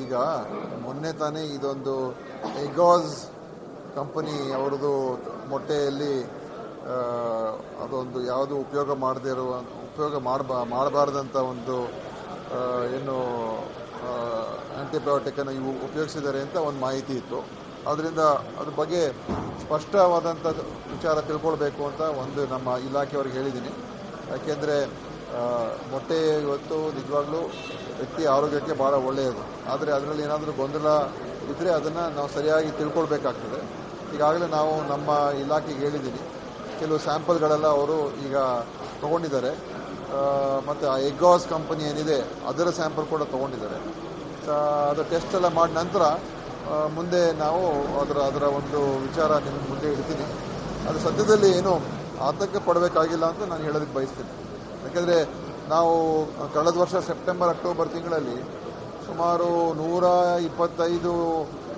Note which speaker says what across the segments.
Speaker 1: ಈಗ ಮೊನ್ನೆ ತಾನೇ ಇದೊಂದು ಎಗಾಸ್ ಕಂಪನಿ ಅವ್ರದ್ದು ಮೊಟ್ಟೆಯಲ್ಲಿ ಅದೊಂದು ಯಾವುದು ಉಪಯೋಗ ಮಾಡಬಾರ್ದಂಥ ಒಂದು ಏನು ಆಂಟಿಬಯೋಟಿಕನ್ನು ಇವು ಉಪಯೋಗಿಸಿದ್ದಾರೆ ಅಂತ ಒಂದು ಮಾಹಿತಿ ಇತ್ತು. ಆದ್ದರಿಂದ ಅದ್ರ ಬಗ್ಗೆ ಸ್ಪಷ್ಟವಾದಂಥ ವಿಚಾರ ತಿಳ್ಕೊಳ್ಬೇಕು ಅಂತ ಒಂದು ನಮ್ಮ ಇಲಾಖೆಯವ್ರಿಗೆ ಹೇಳಿದ್ದೀನಿ. ಯಾಕೆಂದರೆ ಮೊಟ್ಟೆ ಇವತ್ತು ನಿಜವಾಗ್ಲೂ ವ್ಯಕ್ತಿ ಆರೋಗ್ಯಕ್ಕೆ ಭಾಳ ಒಳ್ಳೆಯದು. ಆದರೆ ಅದರಲ್ಲಿ ಏನಾದರೂ ಗೊಂದಲ ಇದ್ದರೆ ಅದನ್ನು ನಾವು ಸರಿಯಾಗಿ ತಿಳ್ಕೊಳ್ಬೇಕಾಗ್ತದೆ. ಈಗಾಗಲೇ ನಾವು ನಮ್ಮ ಇಲಾಖೆಗೆ ಹೇಳಿದ್ದೀನಿ, ಕೆಲವು ಸ್ಯಾಂಪಲ್ಗಳೆಲ್ಲ ಅವರು ಈಗ ತೊಗೊಂಡಿದ್ದಾರೆ. ಮತ್ತು ಆ ಎಗಾಸ್ ಕಂಪನಿ ಏನಿದೆ ಅದರ ಸ್ಯಾಂಪಲ್ ಕೂಡ ತೊಗೊಂಡಿದ್ದಾರೆ. ಅದು ಟೆಸ್ಟ್ ಎಲ್ಲ ಮಾಡಿದ ನಂತರ ಮುಂದೆ ನಾವು ಅದರ ಒಂದು ವಿಚಾರ ನಿಮ್ಮ ಮುಂದೆ ಇಡ್ತೀನಿ. ಅದು ಸದ್ಯದಲ್ಲಿ ಏನು ಆತಂಕ ಪಡಬೇಕಾಗಿಲ್ಲ ಅಂತ ನಾನು ಹೇಳೋದಕ್ಕೆ ಬಯಸ್ತೀನಿ. ಯಾಕೆಂದರೆ ನಾವು ಕಳೆದ ವರ್ಷ ಸೆಪ್ಟೆಂಬರ್ ಅಕ್ಟೋಬರ್ ತಿಂಗಳಲ್ಲಿ ಸುಮಾರು 125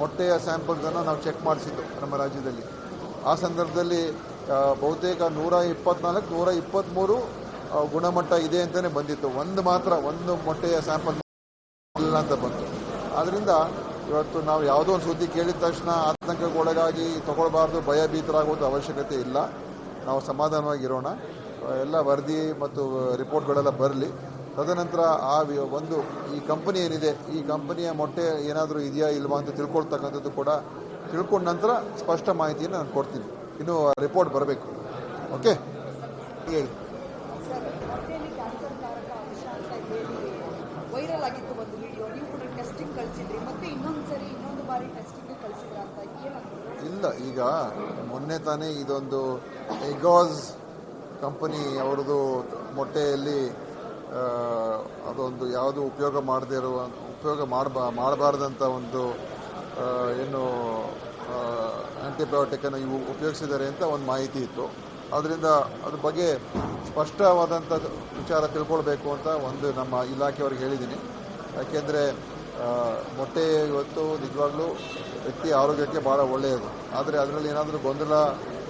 Speaker 1: ಮೊಟ್ಟೆಯ ಸ್ಯಾಂಪಲ್ಸನ್ನು ನಾವು ಚೆಕ್ ಮಾಡಿಸಿದ್ದು ನಮ್ಮ ರಾಜ್ಯದಲ್ಲಿ. ಆ ಸಂದರ್ಭದಲ್ಲಿ ಬಹುತೇಕ 124, 123 ಗುಣಮಟ್ಟ ಇದೆ ಅಂತಲೇ ಬಂದಿತ್ತು. ಒಂದು ಮೊಟ್ಟೆಯ ಸ್ಯಾಂಪಲ್ ಇಲ್ಲ ಅಂತ ಬಂತು. ಆದ್ದರಿಂದ ಇವತ್ತು ನಾವು ಯಾವುದೋ ಒಂದು ಸುದ್ದಿ ಕೇಳಿದ ತಕ್ಷಣ ಆತಂಕಕ್ಕೊಳಗಾಗಿ ತಗೊಳ್ಬಾರ್ದು, ಭಯಭೀತರಾಗುವುದು ಅವಶ್ಯಕತೆ ಇಲ್ಲ. ನಾವು ಸಮಾಧಾನವಾಗಿರೋಣ. ಎಲ್ಲ ವರದಿ ಮತ್ತು ರಿಪೋರ್ಟ್ಗಳೆಲ್ಲ ಬರಲಿ. ತದನಂತರ ಈ ಕಂಪನಿ ಏನಿದೆ, ಈ ಕಂಪನಿಯ ಮೊಟ್ಟೆ ಏನಾದರೂ ಇದೆಯಾ ಇಲ್ವಾ ಅಂತ ತಿಳ್ಕೊಳ್ತಕ್ಕಂಥದ್ದು ಕೂಡ ತಿಳ್ಕೊಂಡ ನಂತರ ಸ್ಪಷ್ಟ ಮಾಹಿತಿಯನ್ನು ನಾನು ಕೊಡ್ತೀನಿ. ಇನ್ನೂ ರಿಪೋರ್ಟ್ ಬರಬೇಕು. ಓಕೆ, ಹೇಳಿ.
Speaker 2: ವೈರಲ್ ಆಗಿತ್ತು ಒಂದು ವಿಡಿಯೋ, ನೀವು ಕೂಡ ಟೆಸ್ಟಿಂಗ್ ಕಳಿಸಿದ್ರಿ, ಮತ್ತೆ ಇನ್ನೊಂದು ಬಾರಿ ಟೆಸ್ಟಿಂಗ್ ಕಳಿಸಿದ್ರ ಅಂತ ಏನಾಗ್ತದೆ?
Speaker 1: ಇಲ್ಲ, ಈಗ ಮೊನ್ನೆ ತಾನೇ ಇದೊಂದು ಎಗಾಸ್ ಕಂಪನಿ ಅವ್ರದ್ದು ಮೊಟ್ಟೆಯಲ್ಲಿ ಅದೊಂದು ಯಾವುದು ಉಪಯೋಗ ಮಾಡಬಾರ್ದಂಥ ಒಂದು ಏನು ಆಂಟಿಬಯೋಟಿಕನ್ನು ಇವು ಉಪಯೋಗಿಸಿದ್ದಾರೆ ಅಂತ ಒಂದು ಮಾಹಿತಿ ಇತ್ತು. ಆದ್ದರಿಂದ ಅದ್ರ ಬಗ್ಗೆ ಸ್ಪಷ್ಟವಾದಂಥ ವಿಚಾರ ತಿಳ್ಕೊಳ್ಬೇಕು ಅಂತ ಒಂದು ನಮ್ಮ ಇಲಾಖೆಯವ್ರಿಗೆ ಹೇಳಿದ್ದೀನಿ. ಯಾಕೆಂದರೆ ಮೊಟ್ಟೆ ಇವತ್ತು ನಿಜವಾಗ್ಲೂ ವ್ಯಕ್ತಿ ಆರೋಗ್ಯಕ್ಕೆ ಭಾಳ ಒಳ್ಳೆಯದು. ಆದರೆ ಅದರಲ್ಲಿ ಏನಾದರೂ ಗೊಂದಲ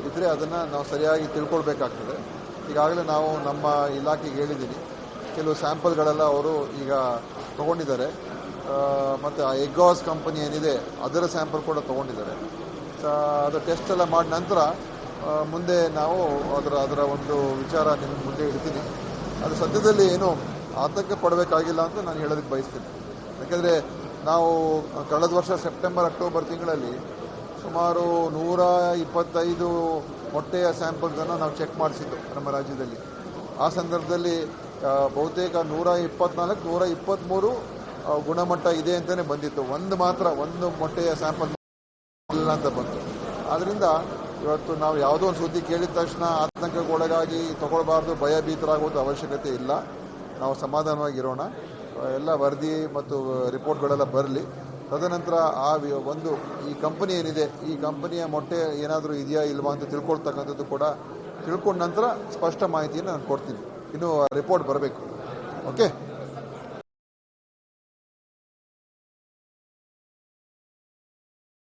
Speaker 1: ಇದ್ದರೆ ಅದನ್ನು ನಾವು ಸರಿಯಾಗಿ ತಿಳ್ಕೊಳ್ಬೇಕಾಗ್ತದೆ. ಈಗಾಗಲೇ ನಾವು ನಮ್ಮ ಇಲಾಖೆಗೆ ಹೇಳಿದ್ದೀನಿ, ಕೆಲವು ಸ್ಯಾಂಪಲ್ಗಳೆಲ್ಲ ಅವರು ಈಗ ತೊಗೊಂಡಿದ್ದಾರೆ. ಮತ್ತು ಆ ಎಗಾಸ್ ಕಂಪನಿ ಏನಿದೆ ಅದರ ಸ್ಯಾಂಪಲ್ ಕೂಡ ತೊಗೊಂಡಿದ್ದಾರೆ. ಅದು ಟೆಸ್ಟ್ ಎಲ್ಲ ಮಾಡಿದ ನಂತರ ಮುಂದೆ ನಾವು ಅದರ ಒಂದು ವಿಚಾರ ನಿಮ್ಮ ಮುಂದೆ ಇಡ್ತೀನಿ. ಅದು ಸದ್ಯದಲ್ಲಿ ಏನು ಆತಂಕ ಪಡಬೇಕಾಗಿಲ್ಲ ಅಂತ ನಾನು ಹೇಳೋದಕ್ಕೆ ಬಯಸ್ತೀನಿ. ಯಾಕೆಂದರೆ ನಾವು ಕಳೆದ ವರ್ಷ ಸೆಪ್ಟೆಂಬರ್ ಅಕ್ಟೋಬರ್ ತಿಂಗಳಲ್ಲಿ ಸುಮಾರು 125 ಮೊಟ್ಟೆಯ ಸ್ಯಾಂಪಲ್ಸನ್ನು ನಾವು ಚೆಕ್ ಮಾಡಿಸಿದ್ದು ನಮ್ಮ ರಾಜ್ಯದಲ್ಲಿ. ಆ ಸಂದರ್ಭದಲ್ಲಿ ಬಹುತೇಕ 124, 123 ಗುಣಮಟ್ಟ ಇದೆ ಅಂತಲೇ ಬಂದಿತ್ತು. ಒಂದು ಮೊಟ್ಟೆಯ ಸ್ಯಾಂಪಲ್ ಇಲ್ಲ ಅಂತ ಬಂತು. ಆದ್ದರಿಂದ ಇವತ್ತು ನಾವು ಯಾವುದೋ ಒಂದು ಸುದ್ದಿ ಕೇಳಿದ ತಕ್ಷಣ ಆತಂಕಕ್ಕೊಳಗಾಗಿ ತಗೊಳ್ಬಾರ್ದು, ಭಯಭೀತರಾಗುವುದು ಅವಶ್ಯಕತೆ ಇಲ್ಲ. ನಾವು ಸಮಾಧಾನವಾಗಿರೋಣ. ಎಲ್ಲ ವರದಿ ಮತ್ತು ರಿಪೋರ್ಟ್ಗಳೆಲ್ಲ ಬರಲಿ. ತದನಂತರ ಈ ಕಂಪನಿ ಏನಿದೆ, ಈ ಕಂಪನಿಯ ಮೊಟ್ಟೆ ಏನಾದರೂ ಇದೆಯಾ ಇಲ್ವಾ ಅಂತ ತಿಳ್ಕೊಳ್ತಕ್ಕಂಥದ್ದು ಕೂಡ ತಿಳ್ಕೊಂಡ ನಂತರ ಸ್ಪಷ್ಟ ಮಾಹಿತಿಯನ್ನು ನಾನು ಕೊಡ್ತೀನಿ. ಇನ್ನೂ ರಿಪೋರ್ಟ್ ಬರಬೇಕು. ಓಕೆ.